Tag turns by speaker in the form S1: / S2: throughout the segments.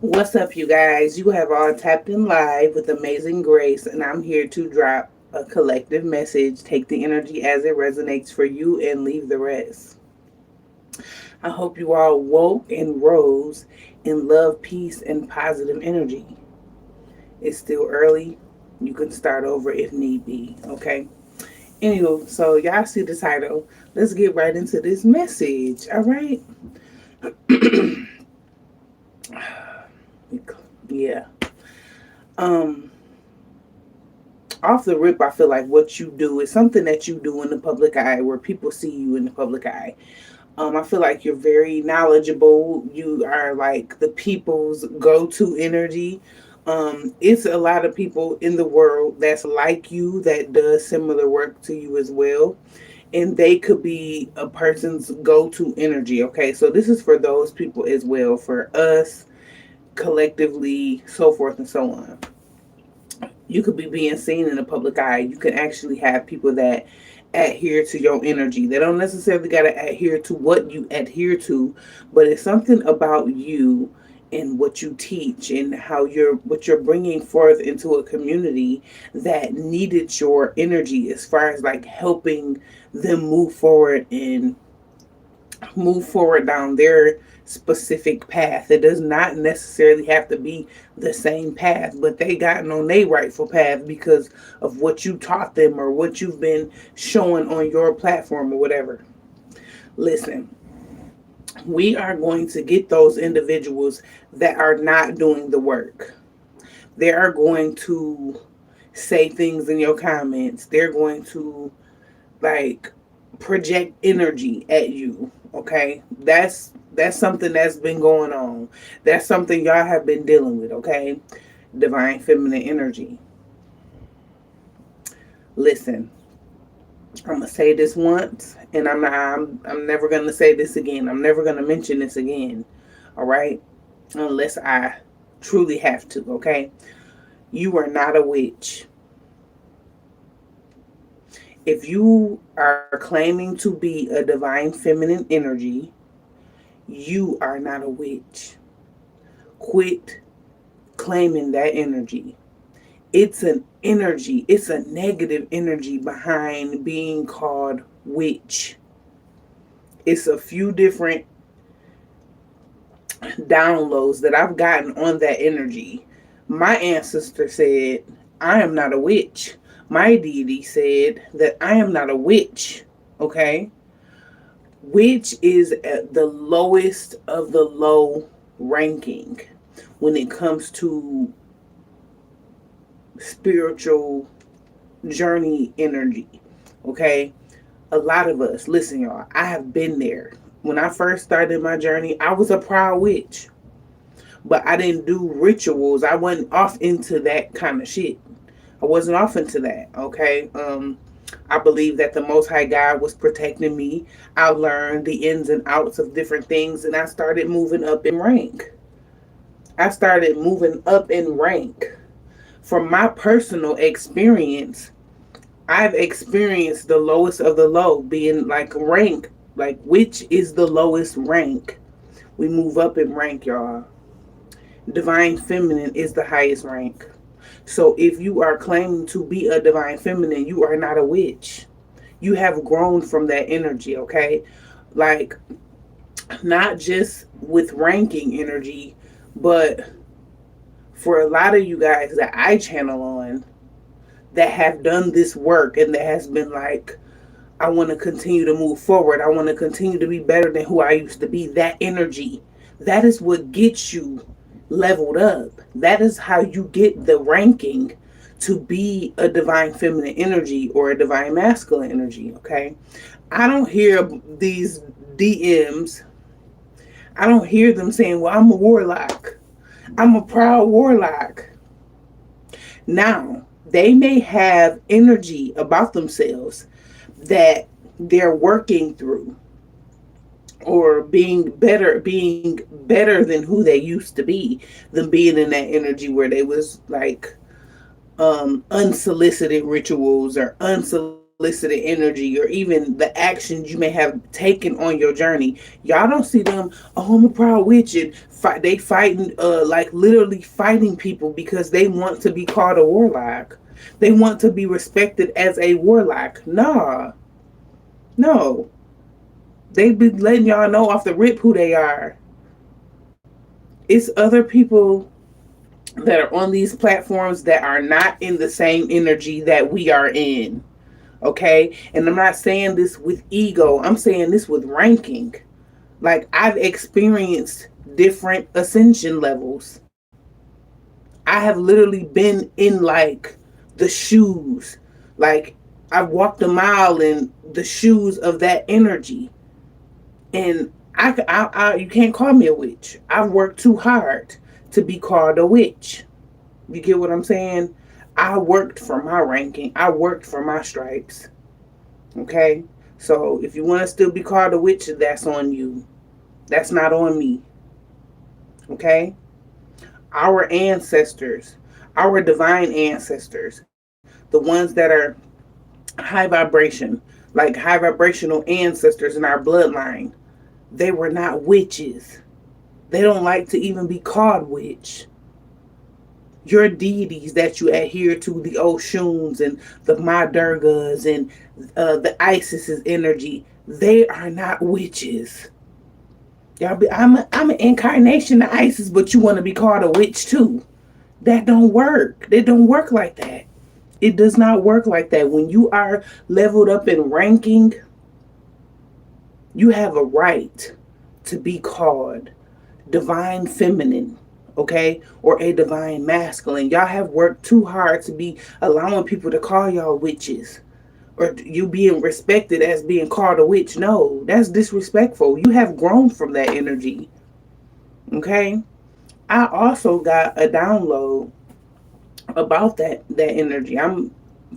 S1: What's up, you guys? You have all tapped in live with amazing grace, and I'm here to drop a collective message. Take the energy as it resonates for you and leave the rest. I hope you all woke and rose in love, peace, and positive energy. It's still early. You can start over if need be, okay? Anywho, so y'all see the title. Let's get right into this message, all right? Yeah. Um, Off the rip, I feel like what you do is something that you do in the public eye where people see you in the public eye. I feel like you're very knowledgeable. You are like the people's go to energy. It's a lot of people in the world that's like you that does similar work to you as well. And they could be a person's go to energy. Okay, so this is for those people as well, for us collectively, so forth and so on. You could be being seen in the public eye. You can actually have people that adhere to your energy. They don't necessarily got to adhere to what you adhere to, but it's something about you and what you teach and how you're what you're bringing forth into a community that needed your energy as far as like helping them move forward down their specific path. It does not necessarily have to be the same path, but they gotten on their rightful path because of what you taught them or what you've been showing on your platform or whatever. Listen, we are going to get those individuals that are not doing the work. They are going to say things in your comments. They're going to like project energy at you. Okay, that's something that's been going on. That's something y'all have been dealing with. Okay, divine feminine energy. Listen, I'm gonna say this once, and I'm never gonna say this again. I'm never gonna mention this again. All right, unless I truly have to. Okay, you are not a witch. If you are claiming to be a divine feminine energy, you are not a witch. Quit claiming that energy. It's an energy, it's a negative energy behind being called witch. It's a few different downloads that I've gotten on that energy. My ancestor said, I am not a witch. My deity said that I am not a witch. Okay? Witch is at the lowest of the low ranking when it comes to spiritual journey energy. Okay? A lot of us, listen, y'all, I have been there. When I first started my journey, I was a proud witch, but I didn't do rituals. I wasn't off into that kind of shit. I wasn't off into that. Okay. I believe that the Most High God was protecting me. I learned the ins and outs of different things, and I started moving up in rank. I started moving up in rank. From my personal experience, I've experienced the lowest of the low, being like rank, like which is the lowest rank. We move up in rank, y'all. Divine feminine is the highest rank. So if you are claiming to be a divine feminine, you are not a witch. You have grown from that energy, okay? Like, not just with ranking energy, but for a lot of you guys that I channel on that have done this work and that has been like, I want to continue to move forward. I want to continue to be better than who I used to be. That energy, that is what gets you leveled up. That is how you get the ranking to be a divine feminine energy or a divine masculine energy, okay? I don't hear these DMs. I don't hear them saying, well, I'm a warlock. I'm a proud warlock. Now, they may have energy about themselves that they're working through or being better than who they used to be, than being in that energy where they was like unsolicited rituals or unsolicited unsolicited energy, or even the actions you may have taken on your journey. Y'all don't see them, oh, I'm a proud witch, and they fighting, like literally fighting people because they want to be called a warlock. They want to be respected as a warlock. Nah, no. They be letting y'all know off the rip who they are. It's other people that are on these platforms that are not in the same energy that we are in. Okay? And I'm not saying this with ego, I'm saying this with ranking. Like, I've experienced different ascension levels. I have literally been in like the shoes. Like, I've walked a mile in the shoes of that energy. And you can't call me a witch. I've worked too hard to be called a witch. You get what I'm saying? I worked for my ranking. I worked for my stripes. Okay? So if you want to still be called a witch, that's on you. That's not on me. Okay? Our ancestors, our divine ancestors, the ones that are high vibration, like high vibrational ancestors in our bloodline, they were not witches. They don't like to even be called witch. Your deities that you adhere to, the Oshuns and the Ma Durgas and the Isis's energy, they are not witches. Y'all be, I'm an incarnation of Isis, but you want to be called a witch too. That don't work. It don't work like that. It does not work like that. When you are leveled up in ranking, you have a right to be called divine feminine, okay? Or a divine masculine. Y'all have worked too hard to be allowing people to call y'all witches. Or you being respected as being called a witch. No, that's disrespectful. You have grown from that energy. Okay? I also got a download about that energy.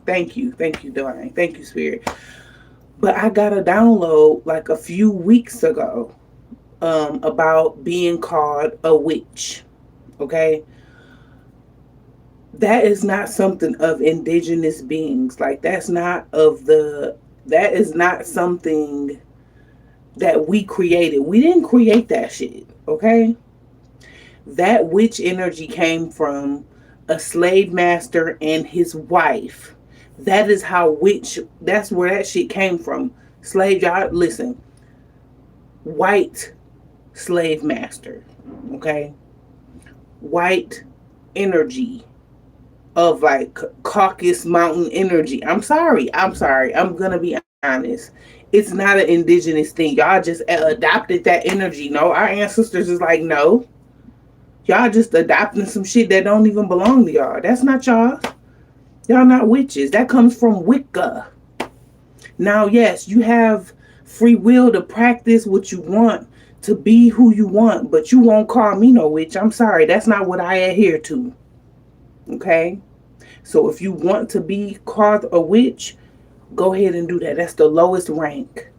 S1: Thank you, divine. Thank you, spirit. But I got a download like a few weeks ago about being called a witch. Okay? That is not something of indigenous beings. Like, that is not something that we created. We didn't create that shit. Okay? That witch energy came from a slave master and his wife. That is how that's where that shit came from. Slave, y'all, listen. White slave master, okay? White energy of like Caucasus Mountain energy. I'm sorry. I'm gonna be honest. It's not an indigenous thing. Y'all just adopted that energy. No, our ancestors is like, no. Y'all just adopting some shit that don't even belong to y'all. That's not y'all. Y'all not witches. That comes from Wicca. Now, yes, you have free will to practice what you want, to be who you want, but you won't call me no witch. I'm sorry. That's not what I adhere to. Okay? So if you want to be called a witch, go ahead and do that. That's the lowest rank.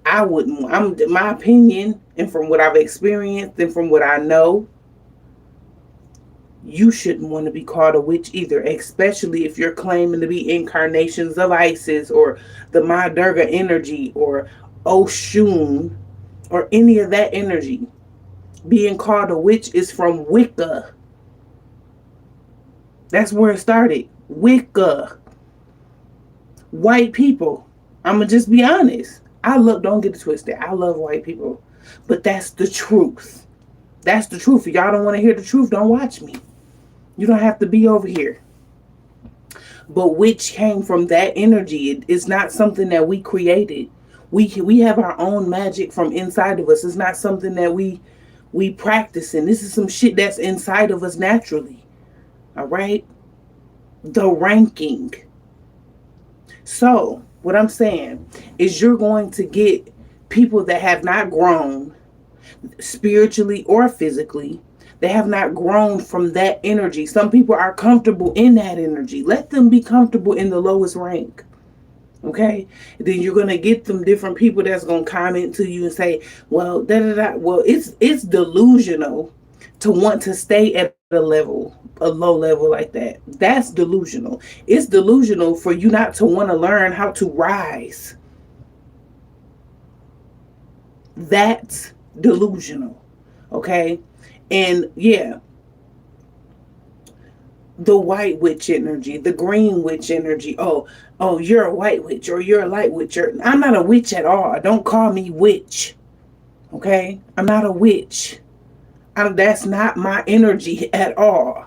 S1: I wouldn't. My opinion, and from what I've experienced and from what I know, you shouldn't want to be called a witch either, especially if you're claiming to be incarnations of Isis or the Ma Durga energy or Oshun or any of that energy. Being called a witch is from Wicca. That's where it started. Wicca. White people. I'm going to just be honest. Don't get it twisted. I love white people. But that's the truth. That's the truth. If y'all don't want to hear the truth, don't watch me. You don't have to be over here. But witch came from that energy. It's not something that we created. We have our own magic from inside of us. It's not something that we practice in. This is some shit that's inside of us naturally. All right? The ranking. So, what I'm saying is you're going to get people that have not grown spiritually or physically. They have not grown from that energy. Some people are comfortable in that energy. Let them be comfortable in the lowest rank. Okay? Then you're going to get them different people that's going to comment to you and say, well, da da da. Well, it's delusional to want to stay at a a low level like that. That's delusional. It's delusional for you not to want to learn how to rise. That's delusional. Okay? And yeah, the white witch energy, the green witch energy. Oh, you're a white witch or you're a light witch. I'm not a witch at all. Don't call me witch. Okay? I'm not a witch. That's not my energy at all.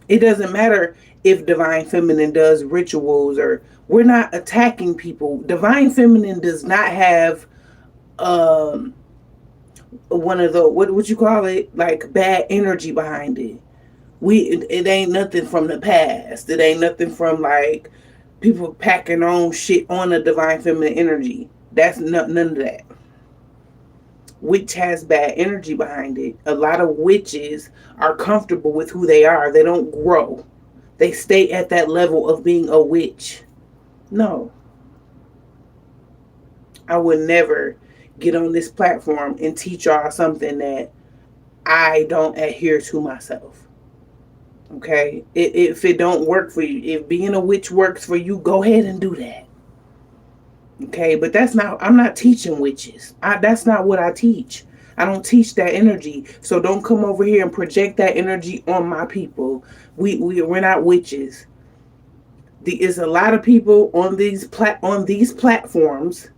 S1: It doesn't matter if Divine Feminine does rituals, or we're not attacking people. Divine Feminine does not have um one of the, what would you call it, like bad energy behind it. It ain't nothing from the past. It ain't nothing from like people packing on shit on the Divine Feminine energy. That's none of that. Witch has bad energy behind it. A lot of witches are comfortable with who they are. They don't grow. They stay at that level of being a witch. No. I would never get on this platform and teach y'all something that I don't adhere to myself. Okay? If it don't work for you, if being a witch works for you, go ahead and do that. Okay? But I'm not teaching witches. That's not what I teach. I don't teach that energy. So don't come over here and project that energy on my people. We're not witches. There's a lot of people on these platforms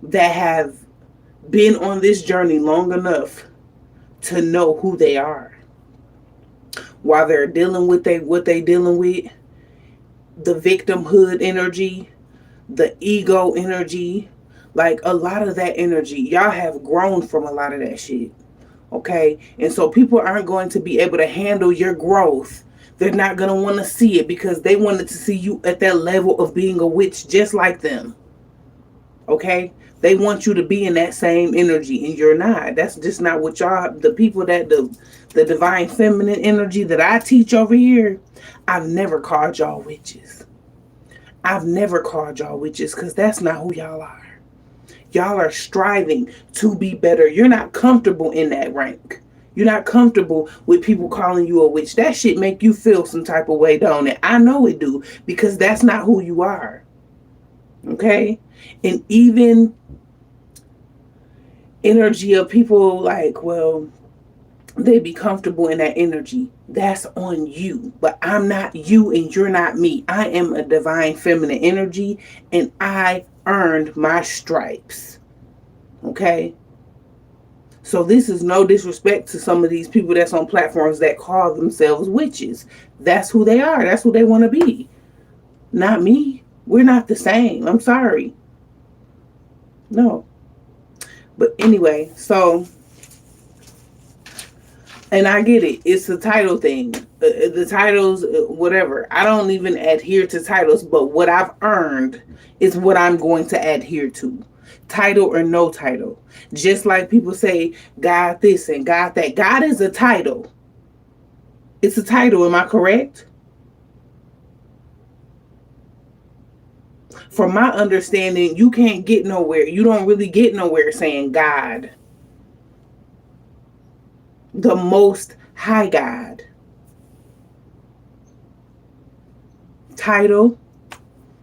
S1: that have been on this journey long enough to know who they are. While they're dealing with what they dealing with, the victimhood energy, the ego energy, like a lot of that energy, y'all have grown from a lot of that shit. Okay? And so people aren't going to be able to handle your growth. They're not going to want to see it because they wanted to see you at that level of being a witch just like them. Okay? They want you to be in that same energy, and you're not. That's just not what y'all, the people that the Divine Feminine energy that I teach over here, I've never called y'all witches. I've never called y'all witches because that's not who y'all are. Y'all are striving to be better. You're not comfortable in that rank. You're not comfortable with people calling you a witch. That shit make you feel some type of way, don't it? I know it do, because that's not who you are. Okay? And even energy of people like, well, they be comfortable in that energy. That's on you. But I'm not you and you're not me. I am a Divine Feminine energy, and I earned my stripes. Okay? So this is no disrespect to some of these people that's on platforms that call themselves witches. That's who they are. That's who they want to be. Not me. We're not the same. I'm sorry. No. But anyway, so, and I get it. It's a title thing. The titles, whatever. I don't even adhere to titles, but what I've earned is what I'm going to adhere to. Title or no title. Just like people say, God this and God that. God is a title. It's a title, am I correct? From my understanding, you can't get nowhere. You don't really get nowhere saying God. The Most High God. Title.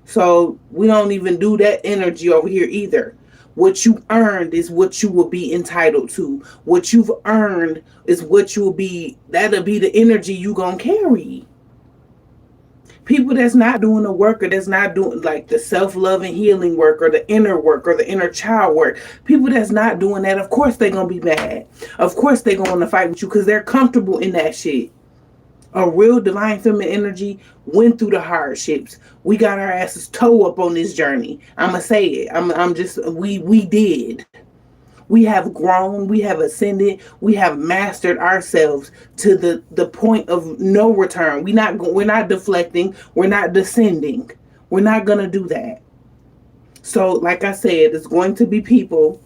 S1: So we don't even do that energy over here either. What you earned is what you will be entitled to. What you've earned is what you will be. That'll be the energy you gonna carry. People that's not doing the work, or that's not doing like the self-love and healing work, or the inner work, or the inner child work. People that's not doing that, of course they're gonna be mad. Of course they're gonna fight with you because they're comfortable in that shit. A real Divine Feminine energy went through the hardships. We got our asses toe up on this journey. I'ma say it. I'm just, we did. We have grown, we have ascended, we have mastered ourselves to the point of no return. We're not deflecting, we're not descending. We're not gonna do that. So, like I said, it's going to be people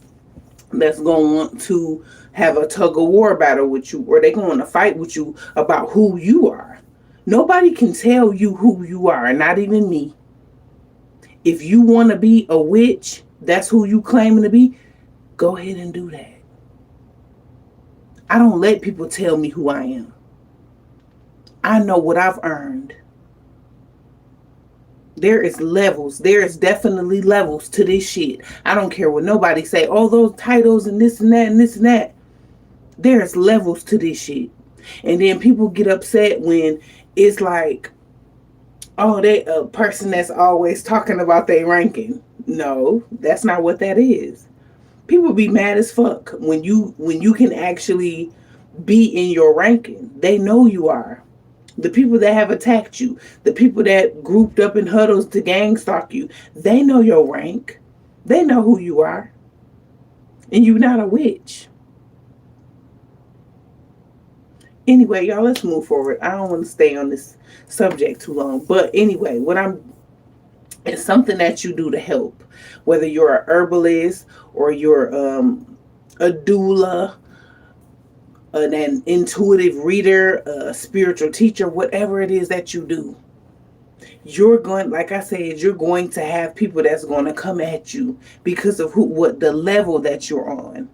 S1: that's going to want to have a tug of war battle with you, or they're going to fight with you about who you are. Nobody can tell you who you are, not even me. If you want to be a witch, that's who you claiming to be, go ahead and do that. I don't let people tell me who I am. I know what I've earned. There is levels. There is definitely levels to this shit. I don't care what nobody say. All those titles and this and that and this and that. There's levels to this shit. And then people get upset when it's like, oh, they a person that's always talking about their ranking. No, that's not what that is. People be mad as fuck when you can actually be in your ranking. They know you are. The people that have attacked you, the people that grouped up in huddles to gang stalk you, they know your rank. They know who you are. And you're not a witch. Anyway, y'all, let's move forward. I don't want to stay on this subject too long. But anyway, it's something that you do to help. Whether you're a herbalist or you're a doula, an intuitive reader, a spiritual teacher, whatever it is that you do, you're going, like I said, you're going to have people that's going to come at you because of what the level that you're on.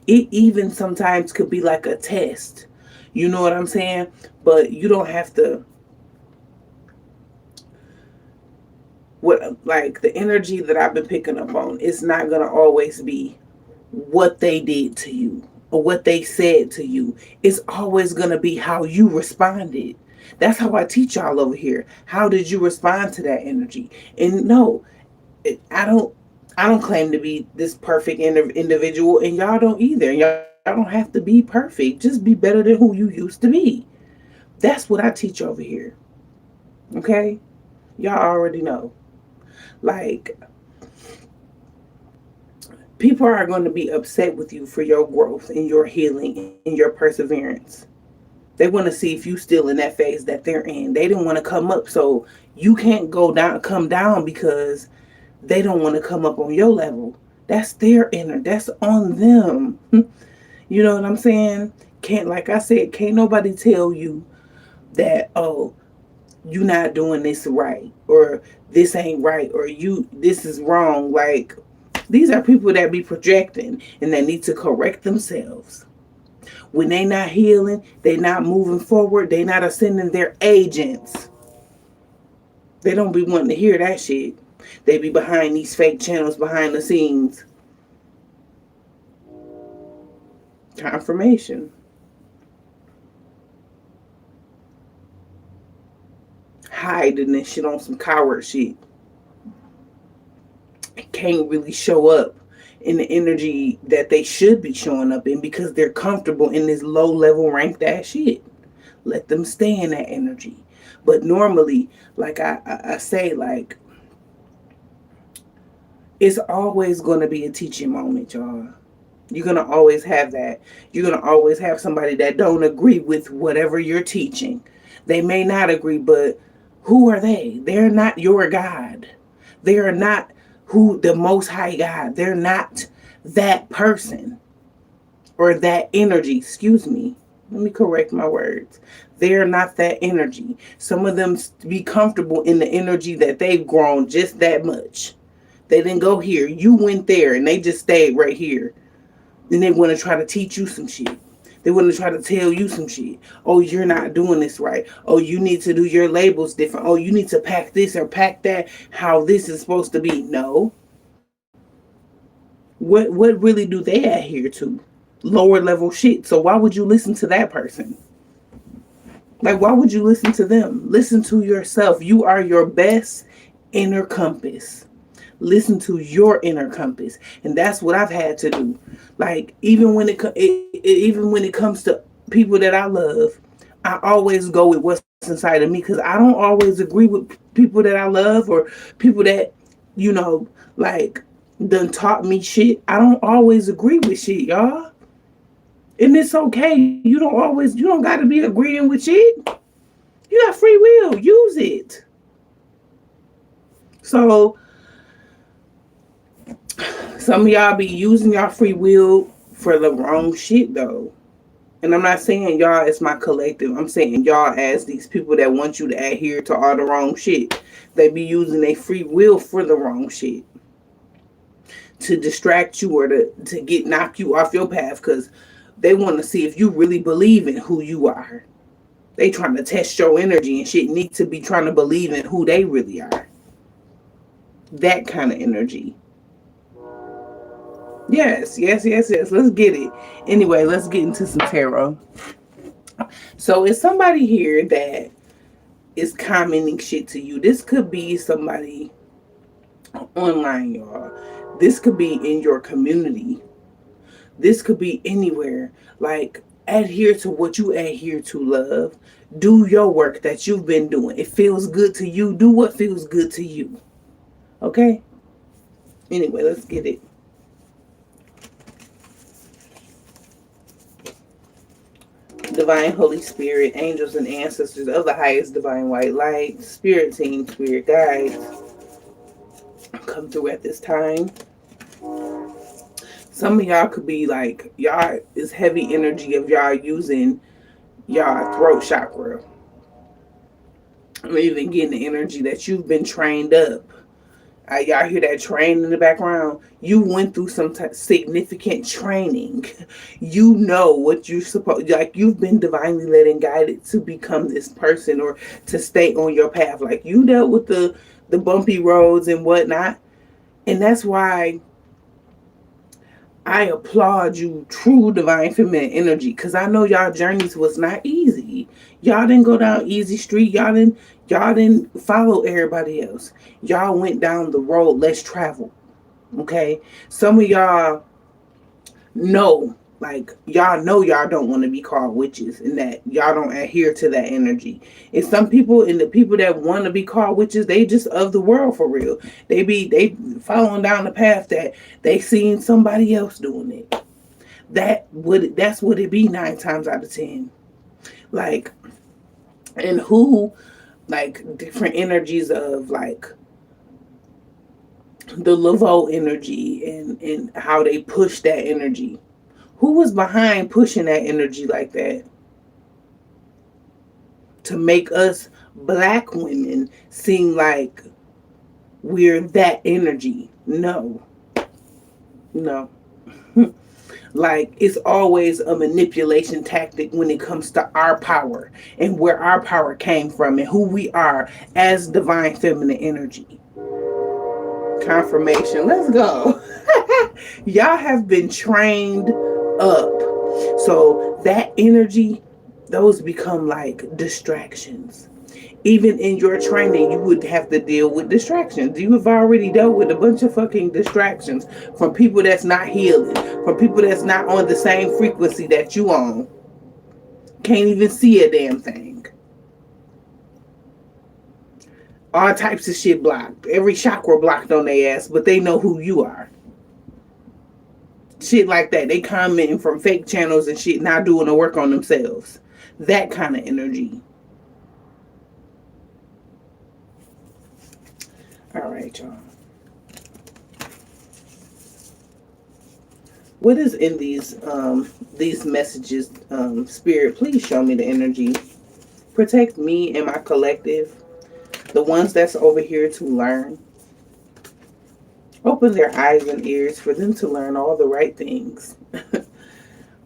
S1: It even sometimes could be like a test. You know what I'm saying? But you don't have to. Like the energy that I've been picking up on, it's not gonna always be what they did to you or what they said to you. It's always gonna be how you responded. That's how I teach y'all over here. How did you respond to that energy? And no, I don't. I don't claim to be this perfect individual, and y'all don't either. Y'all don't have to be perfect. Just be better than who you used to be. That's what I teach over here. Okay, y'all already know. Like, people are going to be upset with you for your growth and your healing and your perseverance. They want to see if you still in that phase that they're in. They didn't want to come up, so you can't come down because they don't want to come up on your level. That's their inner. That's on them. You know what I'm saying? Like I said, can't nobody tell you that, oh, you not doing this right, or this ain't right, or this is wrong. Like, these are people that be projecting and they need to correct themselves. When they not healing, they not moving forward, they not ascending their agents. They don't be wanting to hear that shit. They be behind these fake channels, behind the scenes. Confirmation. Hiding this shit on some coward shit. Can't really show up in the energy that they should be showing up in because they're comfortable in this low level ranked ass shit. Let them stay in that energy. But normally, like I say, like, it's always going to be a teaching moment, y'all. You're going to always have that. You're going to always have somebody that don't agree with whatever you're teaching. They may not agree, but who are they? They're not your God. They are not the Most High God. They're not that person or that energy. Excuse me. Let me correct my words. They're not that energy. Some of them be comfortable in the energy that they've grown just that much. They didn't go here. You went there and they just stayed right here. Then they want to try to teach you some shit. They want to try to tell you some shit. Oh, you're not doing this right. Oh, you need to do your labels different. Oh, you need to pack this or pack that how this is supposed to be. No. What really do they adhere to? Lower level shit. So why would you listen to that person? Like, why would you listen to them? Listen to yourself. You are your best inner compass. Listen to your inner compass, and that's what I've had to do. Like, even when it comes to people that I love, I always go with what's inside of me because I don't always agree with people that I love or people that, like, done taught me shit. I don't always agree with shit, y'all, and it's okay. You don't got to be agreeing with shit. You got free will. Use it. So some of y'all be using y'all free will for the wrong shit, though. And I'm not saying y'all as my collective. I'm saying y'all as these people that want you to adhere to all the wrong shit. They be using their free will for the wrong shit. To distract you or to knock you off your path. Because They want to see if you really believe in who you are. They trying to test your energy and shit. Need to be trying to believe in who they really are. That kind of energy. Yes, yes, yes, yes. Let's get it. Anyway, let's get into some tarot. So it's somebody here that is commenting shit to you. This could be somebody online, y'all. This could be in your community. This could be anywhere. Like, adhere to what you adhere to, love. Do your work that you've been doing. It feels good to you. Do what feels good to you. Okay? Anyway, let's get it. Divine Holy Spirit, angels and ancestors of the highest divine white light, spirit team, spirit guides, come through at this time. Some of y'all could be like, y'all is heavy energy of y'all using y'all throat chakra. I'm even getting the energy that you've been trained up. Y'all hear that train in the background? You went through some significant training. You know what you're supposed, like you've been divinely led and guided to become this person or to stay on your path. Like you dealt with the bumpy roads and whatnot. And that's why I applaud you, true divine feminine energy, because I know y'all journeys was not easy. Y'all didn't go down easy street. Y'all didn't follow everybody else. Y'all went down the road less traveled. Okay? Some of y'all know, like, y'all know y'all don't want to be called witches and that y'all don't adhere to that energy. And some people, and the people that want to be called witches, they just of the world for real. They following down the path that they seen somebody else doing it. That's what it be 9 times out of 10. Like, and who, like, different energies of, like, the Laveau energy and how they push that energy. Who was behind pushing that energy like that? To make us black women seem like we're that energy. No. No. Like, it's always a manipulation tactic when it comes to our power and where our power came from and who we are as divine feminine energy. Confirmation. Let's go. Y'all have been trained up. So that energy, those become like distractions. Even in your training, you would have to deal with distractions. You have already dealt with a bunch of fucking distractions from people that's not healing, from people that's not on the same frequency that you on. Can't even see a damn thing. All types of shit blocked. Every chakra blocked on their ass, but they know who you are. Shit like that. They commenting from fake channels and shit, not doing the work on themselves. That kind of energy. All right, y'all. What is in these messages, Spirit? Please show me the energy. Protect me and my collective, the ones that's over here to learn. Open their eyes and ears for them to learn all the right things.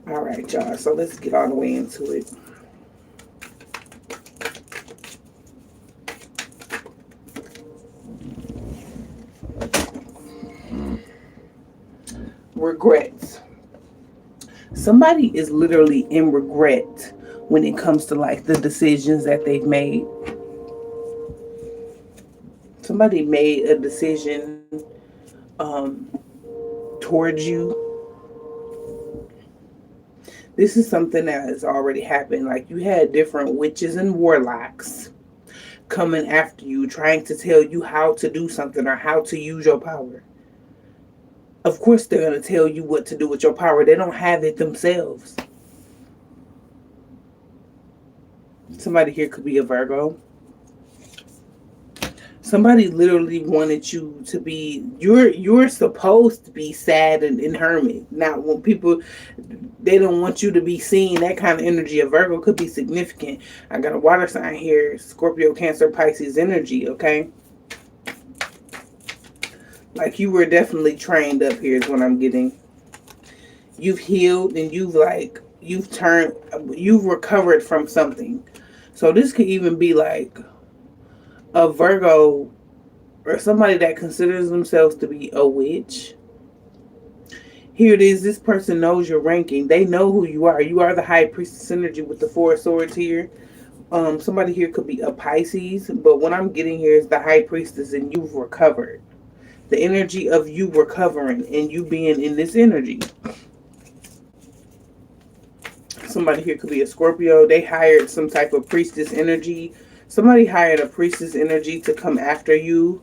S1: All right, y'all. So let's get all the way into it. Regrets. Somebody is literally in regret when it comes to like the decisions that they've made. Somebody made a decision towards you. This is something that has already happened. Like you had different witches and warlocks coming after you, trying to tell you how to do something or how to use your power. Of course, they're going to tell you what to do with your power. They don't have it themselves. Somebody here could be a Virgo. Somebody literally wanted you to be, you're supposed to be sad and hermit. Now, when people, they don't want you to be seen, that kind of energy. A Virgo could be significant. I got a water sign here, Scorpio, Cancer, Pisces energy, okay? Like you were definitely trained up here is what I'm getting. You've healed and you've recovered from something. So this could even be like a Virgo or somebody that considers themselves to be a witch. Here it is. This person knows your ranking. They know who you are. You are the high priestess energy with the four swords here. Somebody here could be a Pisces, but what I'm getting here is the high priestess and you've recovered. The energy of you recovering and you being in this energy. Somebody here could be a Scorpio. They hired some type of priestess energy. Somebody hired a priestess energy to come after you.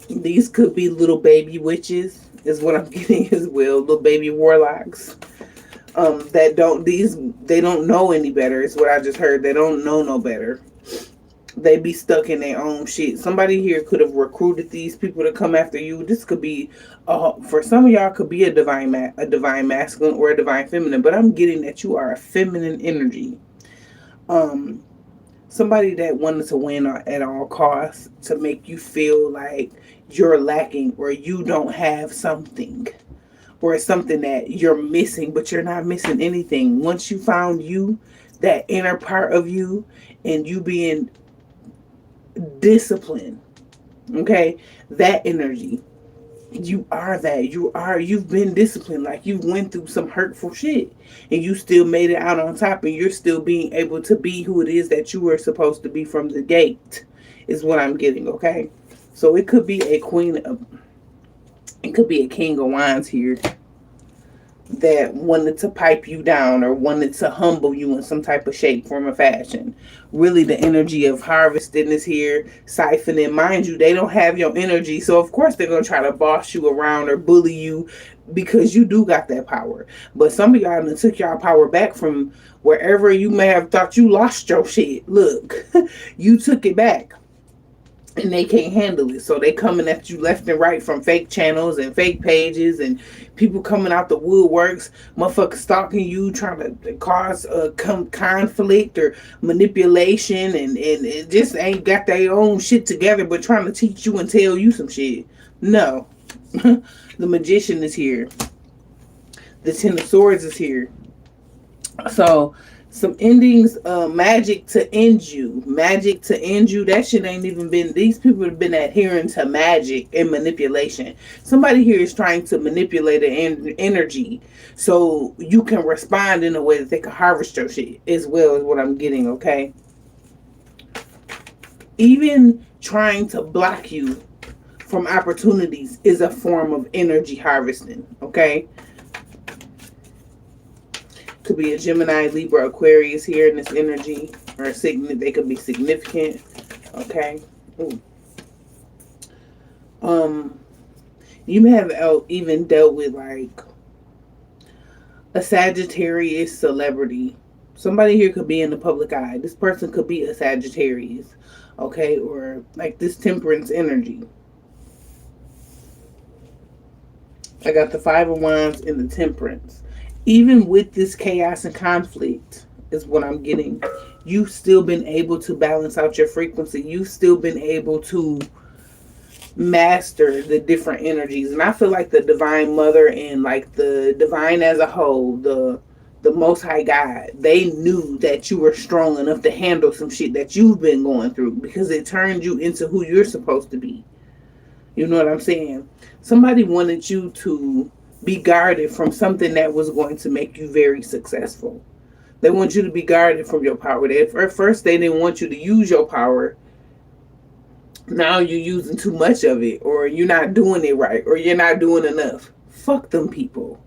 S1: These could be little baby witches, is what I'm getting as well. Little baby warlocks. They don't know any better, is what I just heard. They don't know no better. They be stuck in their own shit. Somebody here could have recruited these people to come after you. This could be, for some of y'all, could be a divine masculine or a divine feminine. But I'm getting that you are a feminine energy. Somebody that wanted to win at all costs to make you feel like you're lacking or you don't have something or something that you're missing, but you're not missing anything. Once you found you, that inner part of you, and you being discipline, okay, that energy, you are that. You've been disciplined. Like you've went through some hurtful shit and you still made it out on top, and you're still being able to be who it is that you were supposed to be from the gate, is what I'm getting. Okay, so it could be a it could be a king of wands here that wanted to pipe you down or wanted to humble you in some type of shape, form, or fashion. Really, the energy of harvesting is here, siphoning. Mind you, they don't have your energy, so of course they're going to try to boss you around or bully you because you do got that power. But some of y'all took y'all power back from wherever you may have thought you lost your shit. Look, you took it back. And they can't handle it, so they coming at you left and right from fake channels and fake pages and people coming out the woodworks, motherfuckers stalking you, trying to cause conflict or manipulation, and just ain't got their own shit together, but trying to teach you and tell you some shit. No, the magician is here. The Ten of Swords is here. So some endings, magic to end you. Magic to end you. That shit ain't even been, these people have been adhering to magic and manipulation. Somebody here is trying to manipulate the energy so you can respond in a way that they can harvest your shit, as well as what I'm getting, okay? Even trying to block you from opportunities is a form of energy harvesting, okay? Could be a Gemini, Libra, Aquarius here in this energy, or they could be significant. Okay. You may have even dealt with like a Sagittarius celebrity. Somebody here could be in the public eye. This person could be a Sagittarius, okay, or like this Temperance energy. I got the Five of Wands and the Temperance. Even with this chaos and conflict, is what I'm getting. You've still been able to balance out your frequency. You've still been able to master the different energies. And I feel like the Divine Mother and like the divine as a whole, the Most High God, they knew that you were strong enough to handle some shit that you've been going through, because it turned you into who you're supposed to be. You know what I'm saying? Somebody wanted you to be guarded from something that was going to make you very successful. They want you to be guarded from your power. At first, they didn't want you to use your power. Now you're using too much of it, or you're not doing it right, or you're not doing enough. Fuck them people.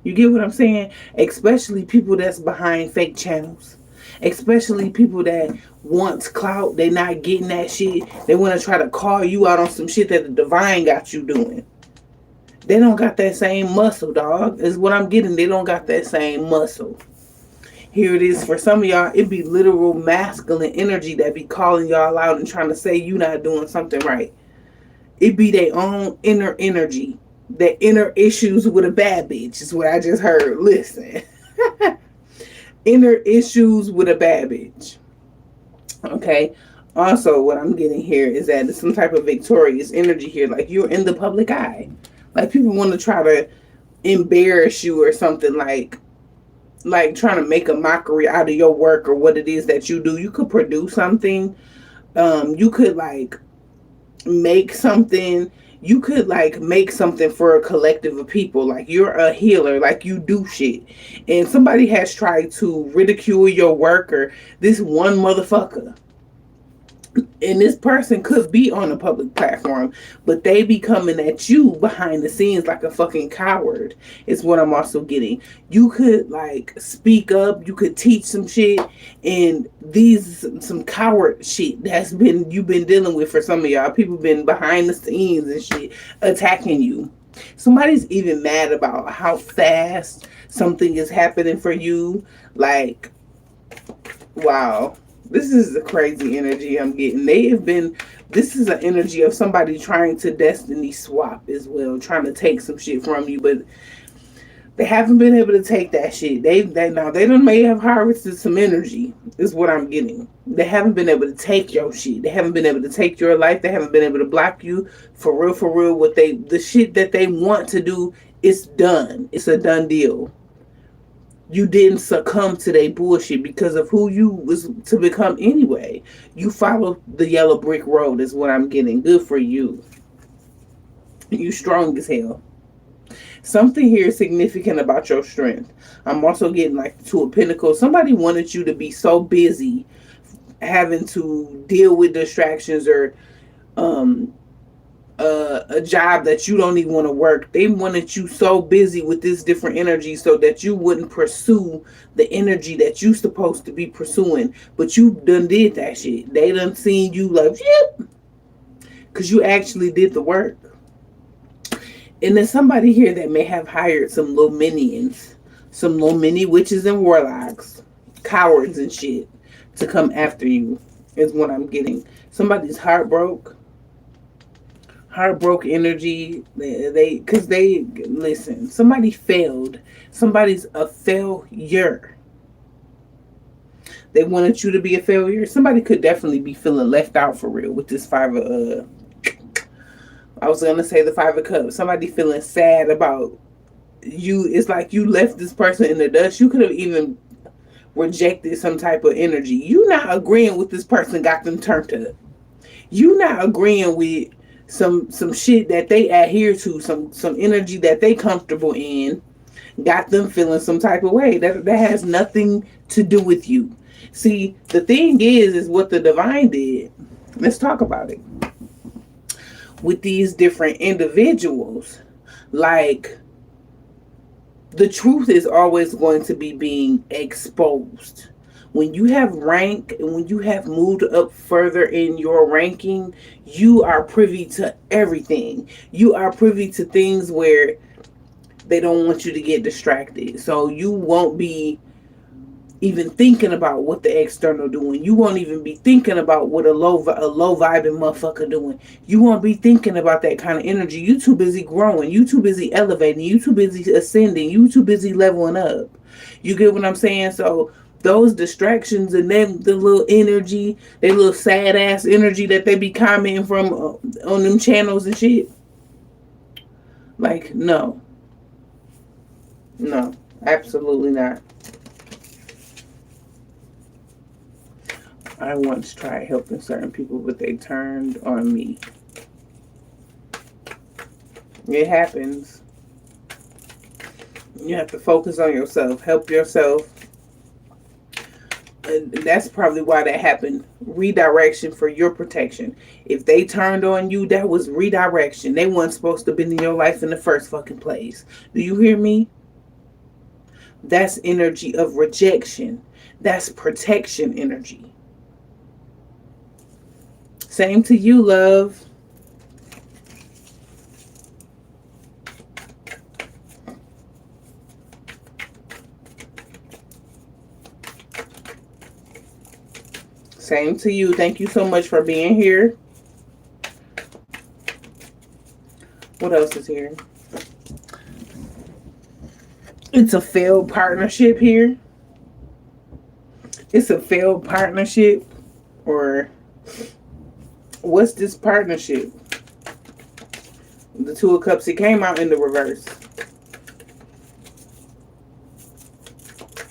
S1: You get what I'm saying? Especially people that's behind fake channels. Especially people that wants clout. They not getting that shit. They want to try to call you out on some shit that the divine got you doing. They don't got that same muscle, dog, is what I'm getting. They don't got that same muscle. Here it is. For some of y'all, it be literal masculine energy that be calling y'all out and trying to say you not doing something right. It be their own inner energy. Their inner issues with a bad bitch is what I just heard. Listen. Inner issues with a bad bitch. Okay. Also, what I'm getting here is that there's some type of victorious energy here. Like you're in the public eye. Like people want to try to embarrass you or something, like trying to make a mockery out of your work or what it is that you do. You could produce something. You could like make something. You could like make something for a collective of people. Like you're a healer, like you do shit. And somebody has tried to ridicule your work, or this one motherfucker, and this person could be on a public platform, but they be coming at you behind the scenes like a fucking coward, is what I'm also getting. You could like speak up, you could teach some shit, and these some coward shit that's been you've been dealing with for some of y'all. People been behind the scenes and shit attacking you. Somebody's even mad about how fast something is happening for you. Like, wow. This is a crazy energy I'm getting. They have been, this is an energy of somebody trying to destiny swap as well, trying to take some shit from you, but they haven't been able to take that shit. They don't may have harvested some energy, is what I'm getting. They haven't been able to take your shit. They haven't been able to take your life. They haven't been able to block you for real, for real. The shit that they want to do is done. It's a done deal. You didn't succumb to their bullshit because of who you was to become anyway. You followed the yellow brick road is what I'm getting. Good for you. You strong as hell. Something here is significant about your strength. I'm also getting like to a pinnacle. Somebody wanted you to be so busy having to deal with distractions or um a job that you don't even want to work. They wanted you so busy with this different energy so that you wouldn't pursue the energy that you supposed to be pursuing. But you done did that shit. They done seen you like, yep, because you actually did the work. And there's somebody here that may have hired some little minions, some little mini witches and warlocks, cowards and shit, to come after you, is what I'm getting. Somebody's heartbroken energy. Because they listen, somebody failed. Somebody's a failure. They wanted you to be a failure. Somebody could definitely be feeling left out for real with this I was gonna say the Five of Cups. Somebody feeling sad about you. It's like you left this person in the dust. You could have even rejected some type of energy. You not agreeing with this person got them turned up. You not agreeing with some shit that they adhere to, some energy that they comfortable in, got them feeling some type of way. That has nothing to do with you. See, the thing is what the divine did. Let's talk about it. With these different individuals, like, the truth is always going to be being exposed. When you have rank and when you have moved up further in your ranking, you are privy to everything. You are privy to things where they don't want you to get distracted. So you won't be even thinking about what the external doing. You won't even be thinking about what a low vibing motherfucker doing. You won't be thinking about that kind of energy. You too busy growing. You too busy elevating. You too busy ascending. You too busy leveling up. You get what I'm saying? So those distractions and then the little energy, that little sad ass energy that they be commenting from on them channels and shit. Like, no, absolutely not. I once tried helping certain people, but they turned on me. It happens. You have to focus on yourself. Help yourself. And that's probably why that happened. Redirection for your protection. If they turned on you, that was redirection. They weren't supposed to have been in your life in the first fucking place. Do you hear me? That's energy of rejection. That's protection energy. Same to you, love. Same to you. Thank you so much for being here. What else is here? It's a failed partnership here. It's a failed partnership. Or what's this partnership? The Two of Cups, it came out in the reverse.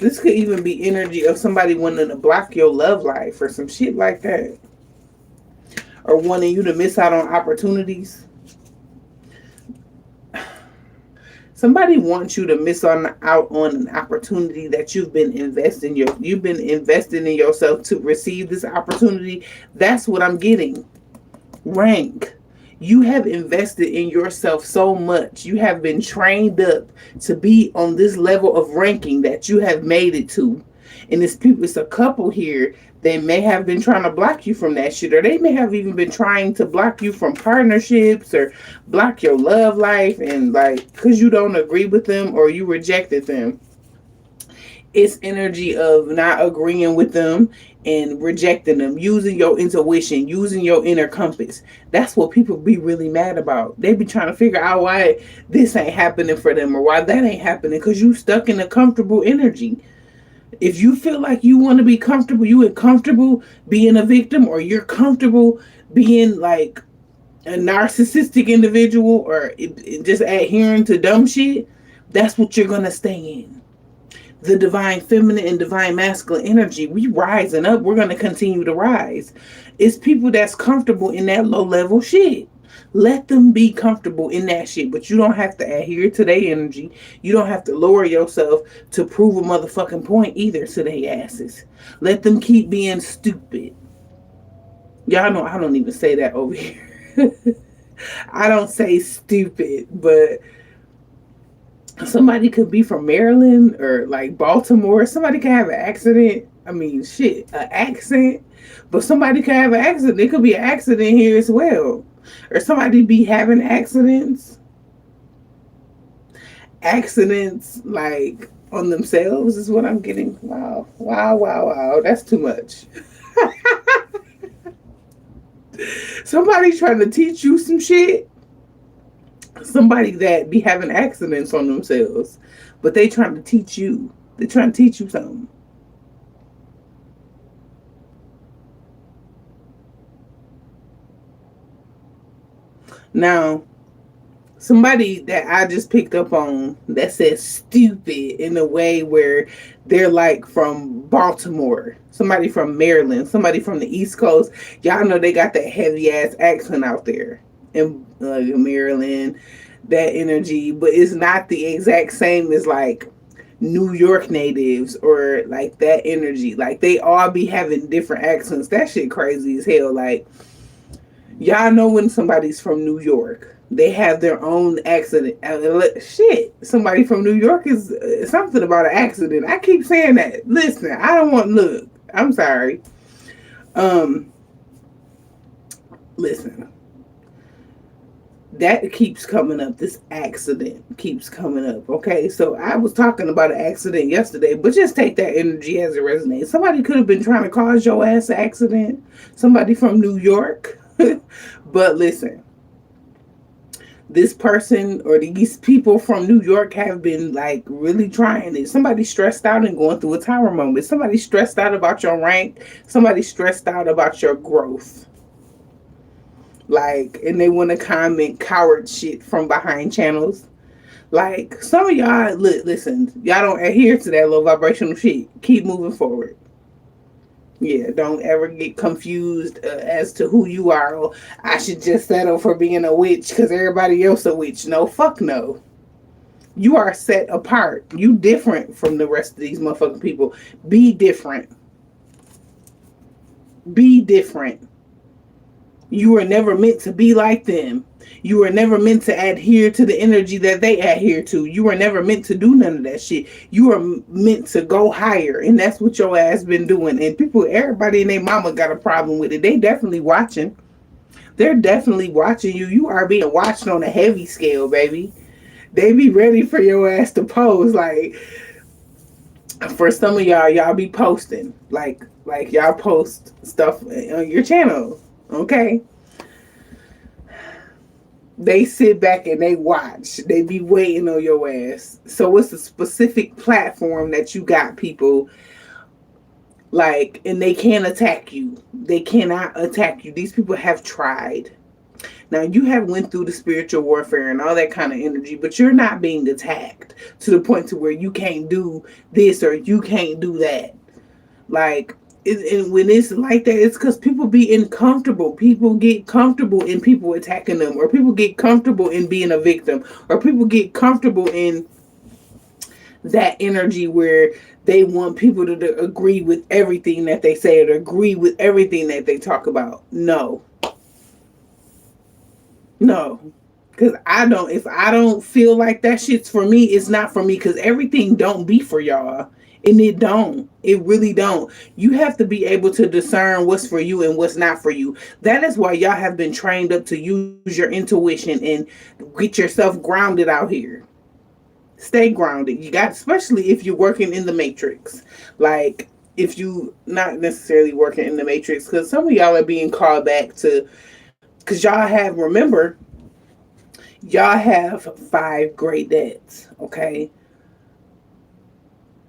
S1: This could even be energy of somebody wanting to block your love life or some shit like that. Or wanting you to miss out on opportunities. Somebody wants you to miss out on an opportunity that you've been investing in yourself to receive this opportunity. That's what I'm getting. Rank. You have invested in yourself so much. You have been trained up to be on this level of ranking that you have made it to. And it's a couple here. They may have been trying to block you from that shit, or they may have even been trying to block you from partnerships or block your love life, and like, because you don't agree with them or you rejected them. It's energy of not agreeing with them and rejecting them, using your intuition, using your inner compass. That's what people be really mad about. They be trying to figure out why this ain't happening for them or why that ain't happening, because you stuck in a comfortable energy. If you feel like you want to be comfortable, you are comfortable being a victim, or you're comfortable being like a narcissistic individual, or just adhering to dumb shit, that's what you're going to stay in. The divine feminine and divine masculine energy, we rising up, we're going to continue to rise. It's people that's comfortable in that low level shit. Let them be comfortable in that shit, but you don't have to adhere to their energy. You don't have to lower yourself to prove a motherfucking point either to their asses. Let them keep being stupid. Y'all know I don't even say that over here. I don't say stupid, but somebody could be from Maryland or like Baltimore. Somebody could have an accident. I mean, shit, an accent. But somebody could have an accident. There could be an accident here as well. Or somebody be having accidents. Accidents like on themselves is what I'm getting. Wow. Wow, wow, wow. That's too much. Somebody trying to teach you some shit. Somebody that be having accidents on themselves, but they trying to teach you. They trying to teach you something. Now, somebody that I just picked up on that says stupid in a way where they're like from Baltimore, somebody from Maryland, somebody from the East Coast. Y'all know they got that heavy ass accent out there in Maryland, that energy, but it's not the exact same as like New York natives or like that energy. Like they all be having different accents. That shit crazy as hell. Like y'all know when somebody's from New York, they have their own accent. Shit, somebody from New York is something about an accident. I keep saying that. Listen, I don't want look. I'm sorry. Listen. That keeps coming up. This accident keeps coming up. Okay, so I was talking about an accident yesterday, but just take that energy as it resonates. Somebody could have been trying to cause your ass an accident. Somebody from New York. But listen, this person or these people from New York have been like really trying it. Somebody stressed out and going through a tower moment. Somebody stressed out about your rank. Somebody stressed out about your growth. Like, and they want to comment coward shit from behind channels. Like, some of y'all, listen, y'all don't adhere to that low vibrational shit. Keep moving forward. Yeah, don't ever get confused as to who you are. Or, I should just settle for being a witch because everybody else a witch. No, fuck no. You are set apart. You different from the rest of these motherfucking people. Be different. Be different. You were never meant to be like them. You were never meant to adhere to the energy that they adhere to. You were never meant to do none of that shit. You were meant to go higher, and that's what your ass been doing. And people, everybody and their mama got a problem with it. They definitely watching. They're definitely watching you. You are being watched on a heavy scale, baby. They be ready for your ass to pose. Like, for some of y'all be posting. Like y'all post stuff on your channel. Okay? They sit back and they watch. They be waiting on your ass. So it's a specific platform that you got people like, and they can't attack you. They cannot attack you. These people have tried. Now you have went through the spiritual warfare and all that kind of energy, but you're not being attacked to the point to where you can't do this or you can't do that. Like, and when it's like that, it's because people be uncomfortable. People get comfortable in people attacking them, or people get comfortable in being a victim, or people get comfortable in that energy where they want people to agree with everything that they say or to agree with everything that they talk about. No, no. Cause I don't. If I don't feel like that shit's for me, it's not for me. Cause everything don't be for y'all, and it don't. It really don't. You have to be able to discern what's for you and what's not for you. That is why y'all have been trained up to use your intuition and get yourself grounded out here. Stay grounded. You got, especially if you're working in the matrix. Like, if you not necessarily working in the matrix, because some of y'all are being called back to, because y'all have, remember, y'all have five great debts, okay?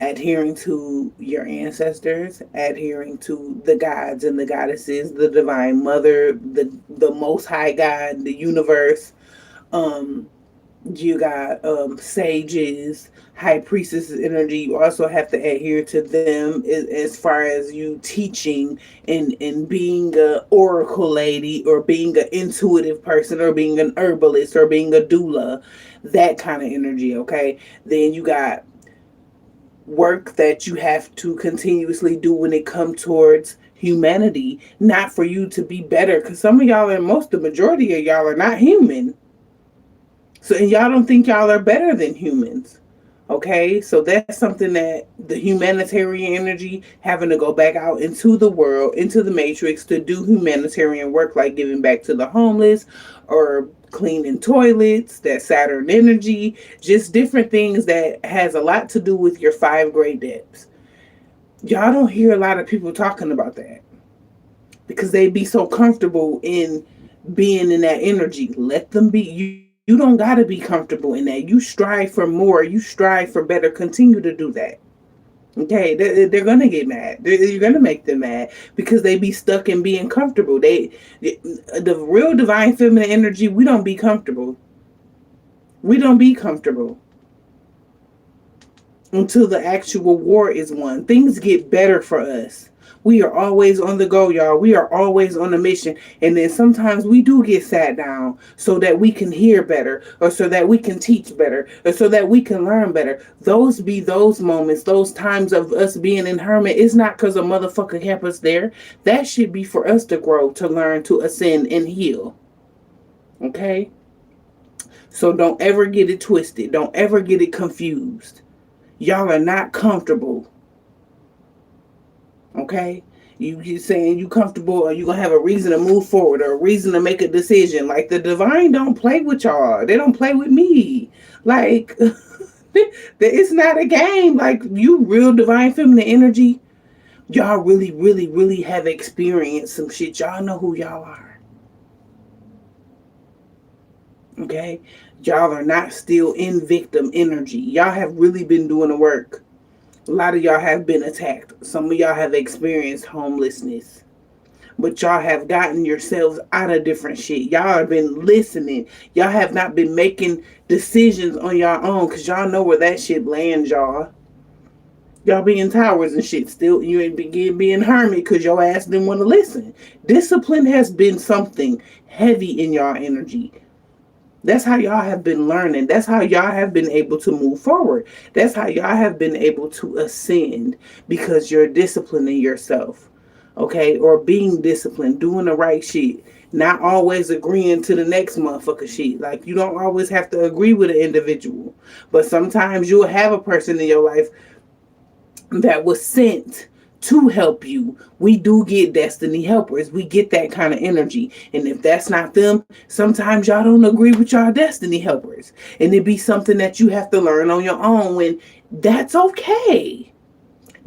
S1: Adhering to your ancestors, adhering to the gods and the goddesses, the divine mother, the most high God, the universe. Um, you got sages, high priestesses energy. You also have to adhere to them as far as you teaching and being a oracle lady or being an intuitive person or being an herbalist or being a doula, that kind of energy. Okay, then you got work that you have to continuously do when it comes towards humanity, not for you to be better, because some of y'all and most the majority of y'all are not human. So, and y'all don't think y'all are better than humans. Okay, so that's something that the humanitarian energy, having to go back out into the world, into the matrix to do humanitarian work like giving back to the homeless or cleaning toilets, that Saturn energy, just different things that has a lot to do with your five great depths. Y'all don't hear a lot of people talking about that because they be so comfortable in being in that energy. Let them be. You don't got to be comfortable in that. You strive for more. You strive for better. Continue to do that. Okay, they're gonna get mad. You're gonna make them mad because they be stuck in being comfortable. The real divine feminine energy. We don't be comfortable. We don't be comfortable until the actual war is won. Things get better for us. We are always on the go, y'all. We are always on a mission. And then sometimes we do get sat down so that we can hear better, or so that we can teach better, or so that we can learn better. Those be those moments, those times of us being in hermit. It's not because a motherfucker kept us there. That should be for us to grow, to learn, to ascend, and heal. Okay? So don't ever get it twisted. Don't ever get it confused. Y'all are not comfortable. Okay? You saying you comfortable or you gonna have a reason to move forward or a reason to make a decision. Like, the divine don't play with y'all. They don't play with me. Like, it's not a game. Like, you real divine feminine energy, y'all really, really, really have experienced some shit. Y'all know who y'all are. Okay? Y'all are not still in victim energy. Y'all have really been doing the work. A lot of y'all have been attacked. Some of y'all have experienced homelessness. But y'all have gotten yourselves out of different shit. Y'all have been listening. Y'all have not been making decisions on your own because y'all know where that shit lands, y'all. Y'all be in towers and shit still. You ain't being hermit because your ass didn't want to listen. Discipline has been something heavy in y'all energy. That's how y'all have been learning. That's how y'all have been able to move forward. That's how y'all have been able to ascend because you're disciplining yourself. Okay? Or being disciplined, doing the right shit. Not always agreeing to the next motherfucker shit. Like, you don't always have to agree with an individual. But sometimes you'll have a person in your life that was sent to help you. We do get destiny helpers. We get that kind of energy. And if that's not them, sometimes y'all don't agree with y'all destiny helpers. And it be something that you have to learn on your own, when that's okay.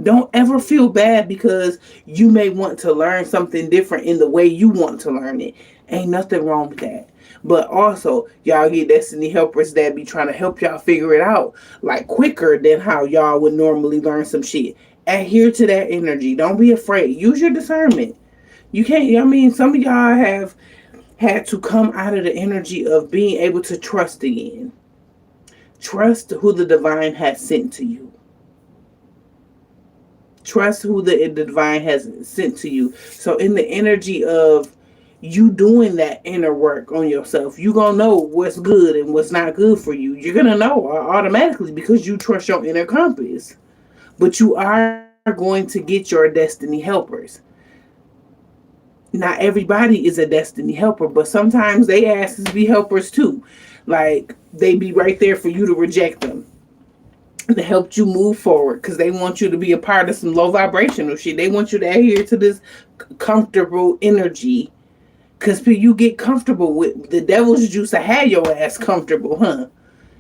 S1: Don't ever feel bad because you may want to learn something different in the way you want to learn it. Ain't nothing wrong with that. But also, y'all get destiny helpers that be trying to help y'all figure it out like quicker than how y'all would normally learn some shit. Adhere to that energy. Don't be afraid. Use your discernment. You can't, I mean, some of y'all have had to come out of the energy of being able to trust again. Trust who the divine has sent to you. Trust who the divine has sent to you. So in the energy of you doing that inner work on yourself, you gonna know what's good and what's not good for you. You're gonna know automatically because you trust your inner compass. But you are going to get your destiny helpers. Not everybody is a destiny helper, but sometimes they asses be helpers too. Like they be right there for you to reject them, to help you move forward, because they want you to be a part of some low vibrational shit. They want you to adhere to this comfortable energy, because you get comfortable with the devil's juice. I had your ass comfortable, huh?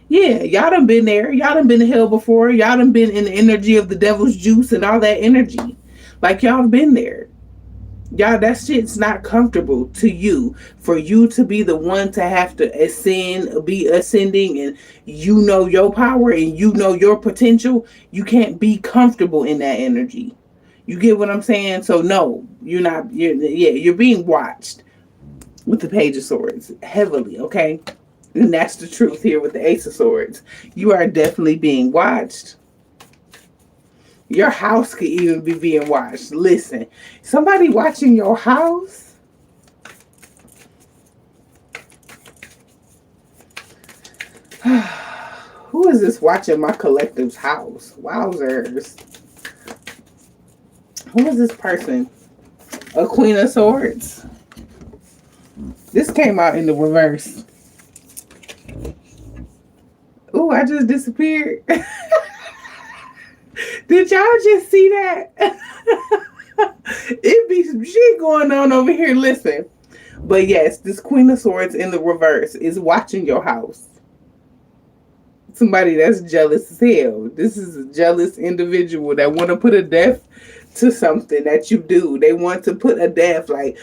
S1: Yeah, y'all done been there. Y'all done been to hell before. Y'all done been in the energy of the devil's juice and all that energy. Like y'all been there. Y'all, that shit's not comfortable to you. For you to be the one to have to ascend, be ascending, and you know your power and you know your potential, you can't be comfortable in that energy. You get what I'm saying? So no, you're not. You're being watched with the Page of Swords heavily. Okay, and that's the truth here with the Ace of Swords. You are definitely being watched. Your house could even be being watched. Listen, somebody watching your house. Who is this watching my collective's house? Wowzers. Who is this person? A Queen of Swords. This came out in the reverse. Ooh, I just disappeared. Did y'all just see that? It be some shit going on over here. Listen. But yes, this Queen of Swords in the reverse is watching your house. Somebody that's jealous as hell. This is a jealous individual that want to put a death to something that you do. They want to put a death, like,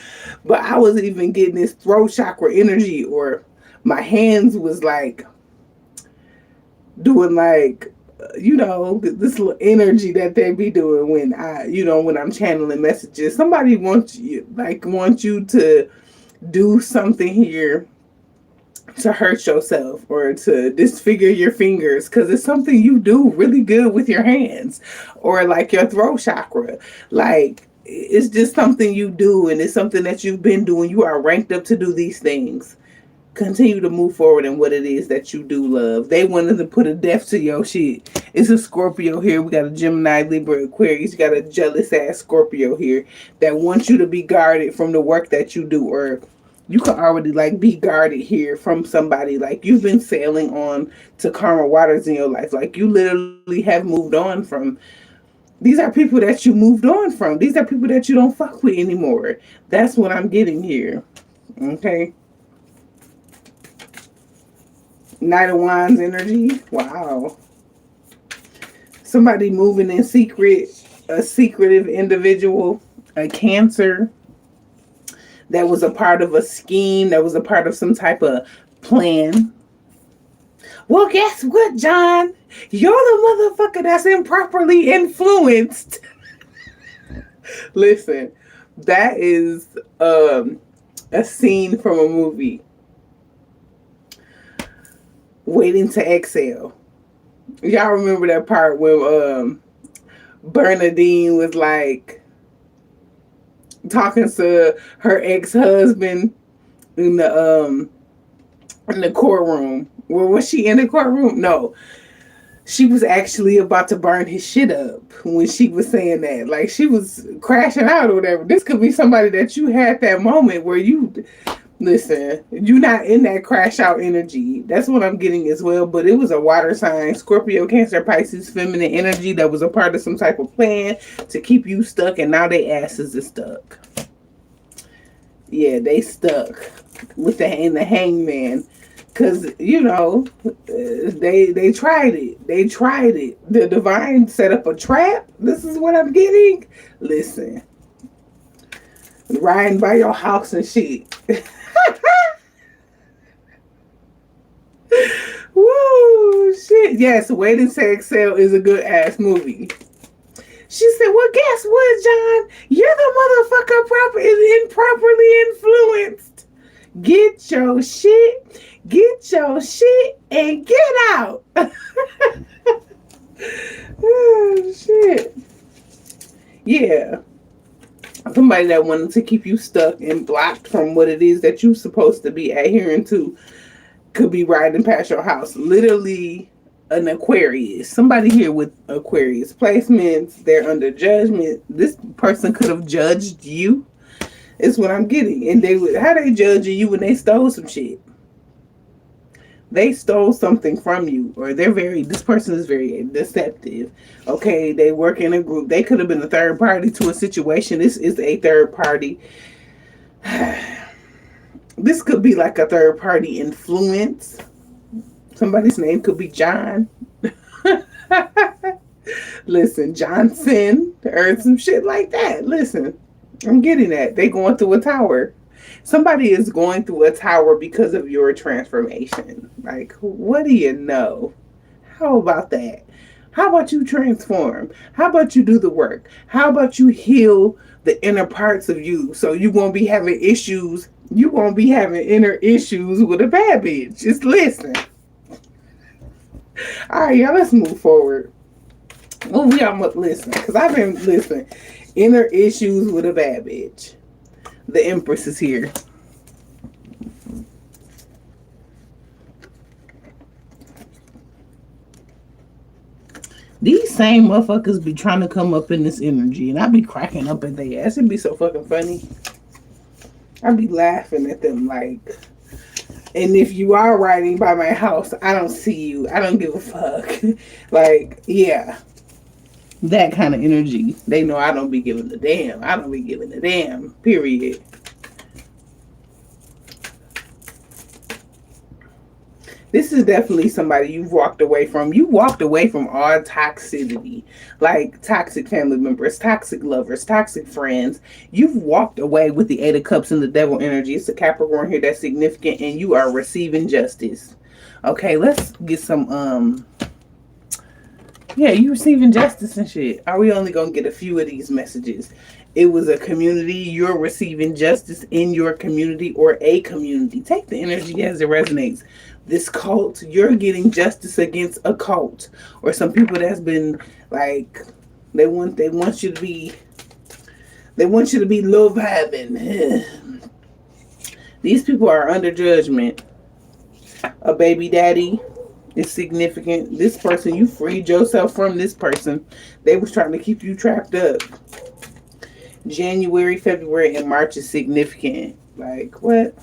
S1: but I was even getting this throat chakra energy, or my hands was like doing like, this little energy that they be doing when when I'm channeling messages. Somebody wants you to do something here to hurt yourself or to disfigure your fingers, because it's something you do really good with your hands, or like your throat chakra. Like, it's just something you do, and it's something that you've been doing. You are ranked up to do these things. Continue to move forward in what it is that you do love. They wanted to put a death to your shit. It's a Scorpio here. We got a Gemini, Libra, Aquarius. You got a jealous ass Scorpio here that wants you to be guarded from the work that you do, or you can already like be guarded here from somebody. Like, you've been sailing on to calmer waters in your life. Like, you literally have moved on from. These are people that you moved on from. These are people that you don't fuck with anymore. That's what I'm getting here. Okay. Knight of Wands energy. Wow. Somebody moving in secret. A secretive individual. A Cancer. That was a part of a scheme. That was a part of some type of plan. Well, guess what, John? You're the motherfucker that's improperly influenced. Listen, that is a scene from a movie. Waiting to Exhale. Y'all remember that part when Bernadine was like talking to her ex-husband in the courtroom. Well, was she in the courtroom? No. She was actually about to burn his shit up when she was saying that. Like, she was crashing out or whatever. This could be somebody that you had that moment where you... Listen, you're not in that crash out energy. That's what I'm getting as well. But it was a water sign, Scorpio, Cancer, Pisces, feminine energy that was a part of some type of plan to keep you stuck, and now they asses are stuck. Yeah, they stuck with the hangman, because they tried it. They tried it. The divine set up a trap. This is what I'm getting. Listen, riding by your house and shit. Woo, shit. Yes, Waiting to Exhale is a good ass movie. She said, well, guess what, John? You're the motherfucker improperly influenced. Get your shit, get your shit, and get out. Oh, shit. Yeah. Somebody that wanted to keep you stuck and blocked from what it is that you're supposed to be adhering to could be riding past your house. Literally an Aquarius. Somebody here with Aquarius placements, they're under judgment. This person could have judged you. Is what I'm getting. And they would how they judging you when they stole some shit. They stole something from you, or this person is very deceptive. Okay, they work in a group. They could have been a third party to a situation. This is a third party. This could be like a third party influence. Somebody's name could be John. Listen, Johnson, or some shit like that. Listen, I'm getting that. They going through a tower. Somebody is going through a tower because of your transformation. Like, what do you know? How about that? How about you transform? How about you do the work? How about you heal the inner parts of you so you won't be having issues? You won't be having inner issues with a bad bitch. Just listen. All right, y'all, let's move forward. Well, we almost listen because I've been listening. Inner issues with a bad bitch. The Empress is here. These same motherfuckers be trying to come up in this energy, and I be cracking up at their ass. It be so fucking funny. I be laughing at them like, and if you are riding by my house, I don't see you. I don't give a fuck. Like, yeah. That kind of energy. They know I don't be giving a damn. I don't be giving a damn. Period. This is definitely somebody you've walked away from. You walked away from all toxicity, like toxic family members, toxic lovers, toxic friends. You've walked away with the Eight of Cups and the Devil energy. It's a Capricorn here that's significant, and you are receiving justice. Okay, let's get some, yeah, you receiving justice and shit. Are we only gonna get a few of these messages? It was a community. You're receiving justice in your community or a community. Take the energy as it resonates. This cult, you're getting justice against a cult or some people that's been like they want you to be low vibing. These people are under judgment. A baby daddy is significant. This person, you freed yourself from this person. They was trying to keep you trapped up. January, February, and March is significant. Like what?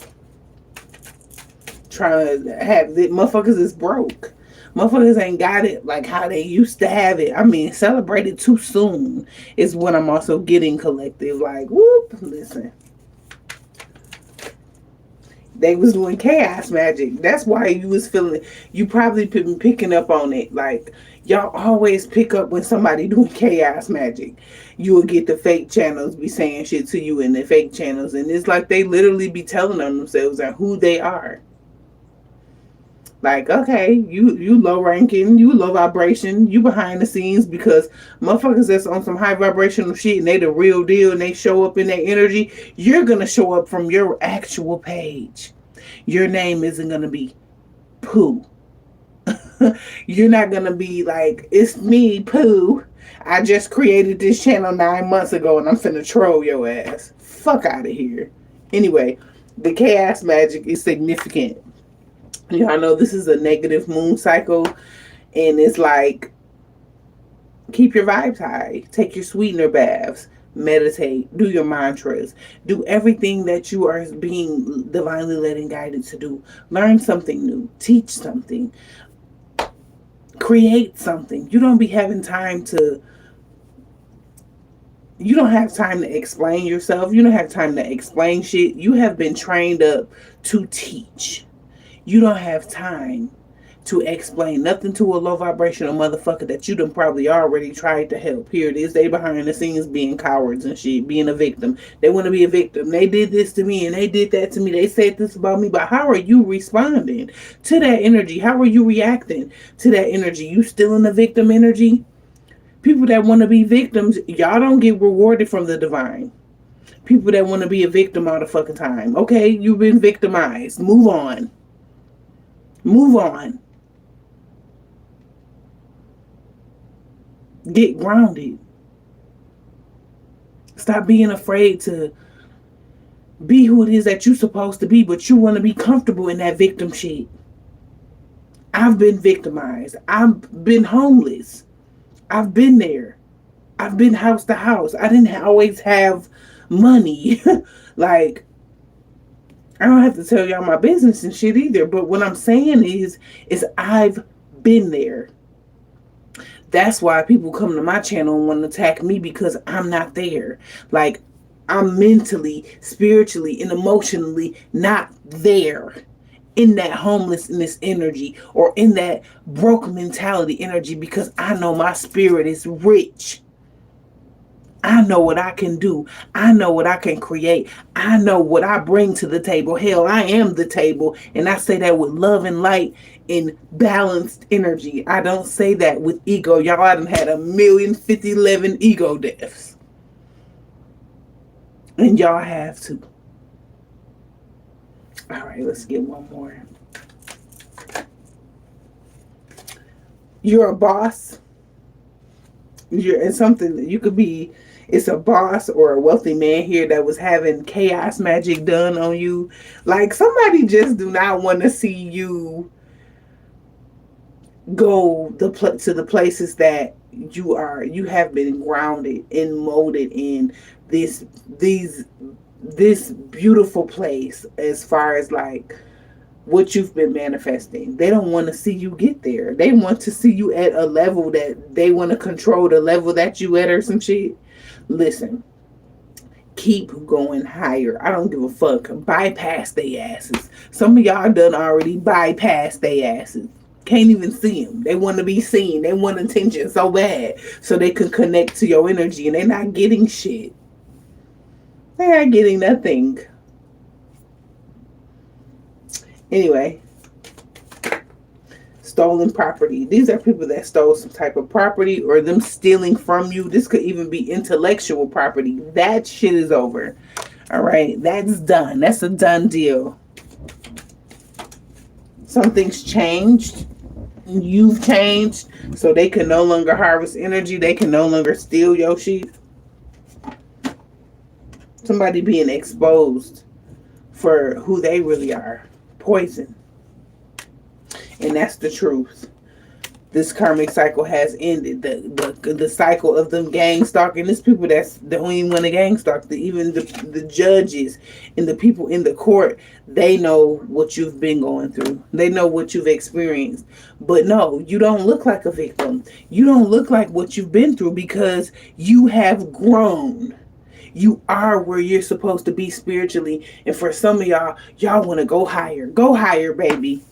S1: Trying to have it, motherfuckers is broke. Motherfuckers ain't got it like how they used to have it. I mean, celebrated too soon is what I'm also getting collective. Like, whoop, listen. They was doing chaos magic. That's why you was feeling, you probably been picking up on it. Like, y'all always pick up when somebody doing chaos magic. You will get the fake channels be saying shit to you in the fake channels. And it's like they literally be telling on themselves and who they are. Like, okay, you low ranking, you low vibration, you behind the scenes because motherfuckers that's on some high vibrational shit and they the real deal and they show up in their energy, you're gonna show up from your actual page. Your name isn't gonna be Pooh. You're not gonna be like, it's me, Pooh. I just created this channel 9 months ago and I'm finna troll your ass. Fuck out of here. Anyway, the chaos magic is significant. Y'all know this is a negative moon cycle, and it's like, keep your vibes high, take your sweetener baths, meditate, do your mantras, do everything that you are being divinely led and guided to do. Learn something new, teach something, create something. You don't have time to explain yourself. You don't have time to explain shit. You have been trained up to teach. You don't have time to explain nothing to a low vibrational motherfucker that you done probably already tried to help. Here it is. They behind the scenes being cowards and shit, being a victim. They want to be a victim. They did this to me and they did that to me. They said this about me. But how are you responding to that energy? How are you reacting to that energy? You still in the victim energy? People that want to be victims, y'all don't get rewarded from the divine. People that want to be a victim all the fucking time. Okay, you've been victimized. Move on. Move on. Get grounded. Stop being afraid to be who it is that you're supposed to be, but you want to be comfortable in that victim shit. I've been victimized. I've been homeless. I've been there. I've been house to house. I didn't always have money. Like, I don't have to tell y'all my business and shit either. But what I'm saying is I've been there. That's why people come to my channel and want to attack me, because I'm not there. Like, I'm mentally, spiritually, and emotionally not there in that homelessness energy or in that broke mentality energy, because I know my spirit is rich. I know what I can do. I know what I can create. I know what I bring to the table. Hell, I am the table. And I say that with love and light and balanced energy. I don't say that with ego. Y'all haven't had 1,050,011 ego deaths. And y'all have to. All right, let's get one more. You're a boss. You're in something that you could be. It's a boss or a wealthy man here that was having chaos magic done on you. Like, somebody just do not want to see you go to the places that you have been grounded and molded in this beautiful place, as far as like what you've been manifesting. They don't want to see you get there. They want to see you at a level that they want to control the level that you at or some shit. Listen, keep going higher. I don't give a fuck. Bypass they asses. Some of y'all done already bypassed they asses. Can't even see them. They want to be seen. They want attention so bad so they can connect to your energy, and they're not getting shit. They're not getting nothing. Anyway, stolen property. These are people that stole some type of property, or them stealing from you. This could even be intellectual property. That shit is over. All right, that's done. That's a done deal. Something's changed. You've changed, so they can no longer harvest energy. They can no longer steal your shit. Somebody being exposed for who they really are. Poison. And that's the truth. This karmic cycle has ended. The cycle of them gang stalking. There's people that don't even want to gang stalk. Even the judges and the people in the court, they know what you've been going through. They know what you've experienced. But no, you don't look like a victim. You don't look like what you've been through, because you have grown. You are where you're supposed to be spiritually. And for some of y'all want to go higher. Go higher, baby.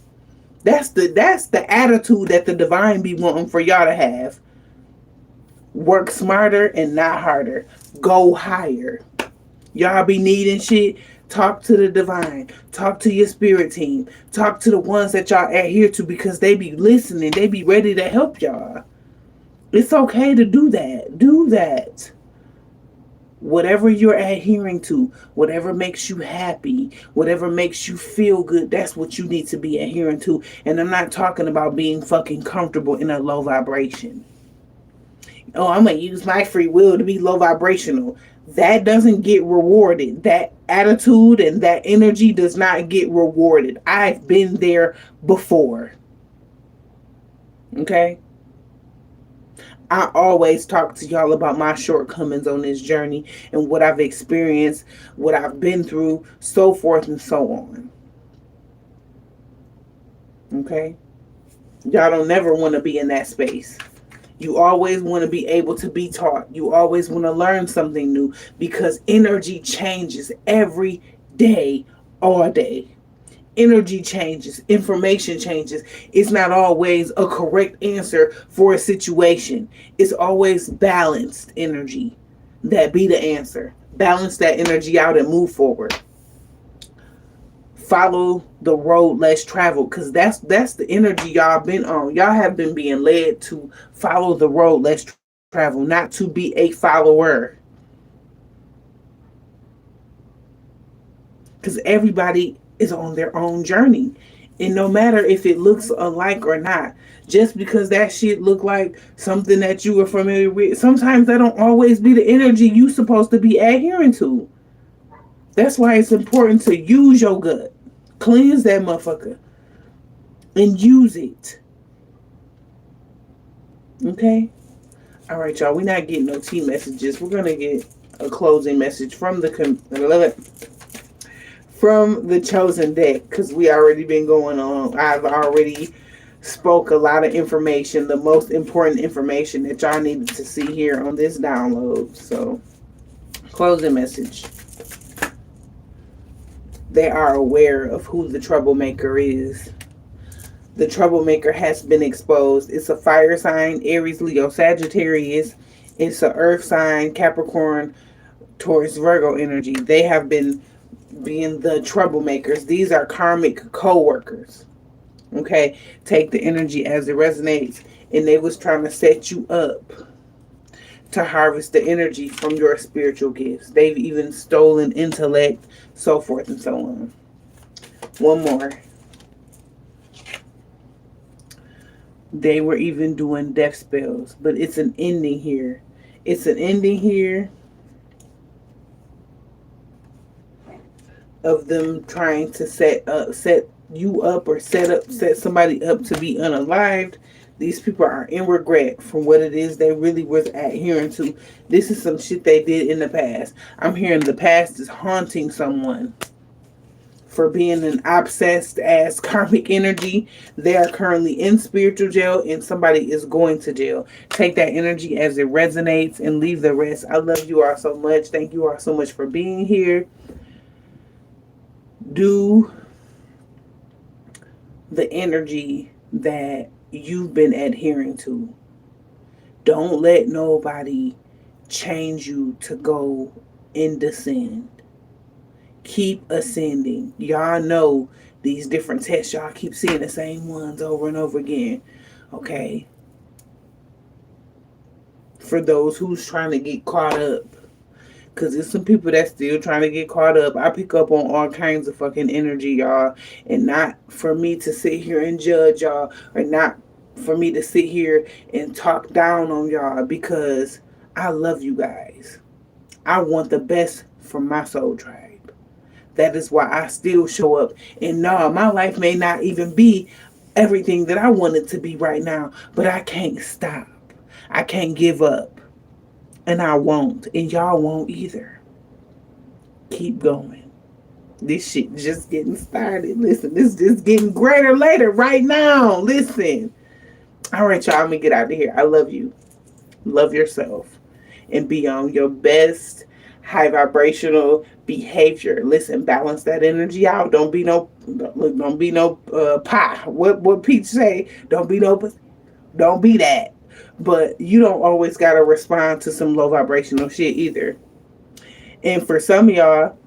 S1: That's the attitude that the divine be wanting for y'all to have. Work smarter and not harder. Go higher. Y'all be needing shit. Talk to the divine. Talk to your spirit team. Talk to the ones that y'all adhere to, because they be listening. They be ready to help y'all. It's okay to do that. Do that. Whatever you're adhering to, whatever makes you happy, whatever makes you feel good, that's what you need to be adhering to. And I'm not talking about being fucking comfortable in a low vibration. Oh, I'm going to use my free will to be low vibrational. That doesn't get rewarded. That attitude and that energy does not get rewarded. I've been there before. Okay? I always talk to y'all about my shortcomings on this journey and what I've experienced, what I've been through, so forth and so on. Okay? Y'all don't never want to be in that space. You always want to be able to be taught. You always want to learn something new, because energy changes every day, all day. Energy changes, information changes. It's not always a correct answer for a situation. It's always balanced energy that be the answer. Balance that energy out and move forward. Follow the road less traveled, because that's the energy y'all been on. Y'all have been being led to follow the road less traveled, not to be a follower. because everybody is on their own journey. And no matter if it looks alike or not, just because that shit look like something that you were familiar with, sometimes that don't always be the energy you supposed to be adhering to. That's why it's important to use your gut. Cleanse that motherfucker and use it. Okay? All right, y'all. We're not getting no tea messages. We're gonna get a closing message from the chosen deck, because we already been going on. I've already spoke a lot of information, the most important information that y'all needed to see here on this download. So, closing message. They are aware of who the troublemaker is. The troublemaker has been exposed. It's a fire sign, Aries, Leo, Sagittarius. It's a earth sign, Capricorn, Taurus, Virgo energy. They have been being the troublemakers. These are karmic co-workers. Okay? Take the energy as it resonates. And they was trying to set you up to harvest the energy from your spiritual gifts. They've even stolen intellect, so forth and so on. One more. They were even doing death spells, but it's an ending here. It's an ending here of them trying to set you up, or set somebody up to be unalived. These people are in regret from what it is they really was adhering to. This is some shit they did in the past. I'm hearing the past is haunting someone for being an obsessed ass karmic energy. They are currently in spiritual jail, and somebody is going to jail. Take that energy as it resonates and leave the rest. I love you all so much. Thank you all so much for being here. Do the energy that you've been adhering to. Don't let nobody change you to go and descend. Keep ascending. Y'all know these different tests. Y'all keep seeing the same ones over and over again. Okay? For those who's trying to get caught up. Because there's some people that's still trying to get caught up. I pick up on all kinds of fucking energy, y'all. And not for me to sit here and judge y'all. Or not for me to sit here and talk down on y'all. Because I love you guys. I want the best for my soul tribe. That is why I still show up. And no, my life may not even be everything that I want it to be right now. But I can't stop. I can't give up. And I won't. And y'all won't either. Keep going. This shit just getting started. Listen, this just getting greater later right now. Listen. All right, y'all. I'm going to get out of here. I love you. Love yourself. And be on your best high vibrational behavior. Listen, balance that energy out. Don't be no pie. What Pete say? Don't be that. But you don't always gotta respond to some low vibrational shit either. And for some of y'all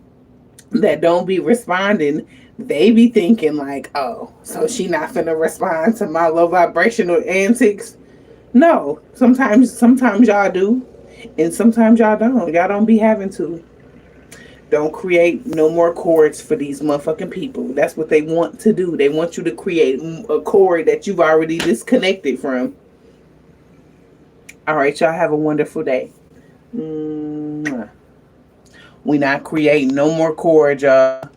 S1: that don't be responding, they be thinking like, oh, so she not finna respond to my low vibrational antics. No, sometimes y'all do, and sometimes y'all don't. Y'all don't be having to. Don't create no more cords for these motherfucking people. That's what they want to do. They want you to create a cord that you've already disconnected from. All right, y'all have a wonderful day. We not creating no more cords, y'all.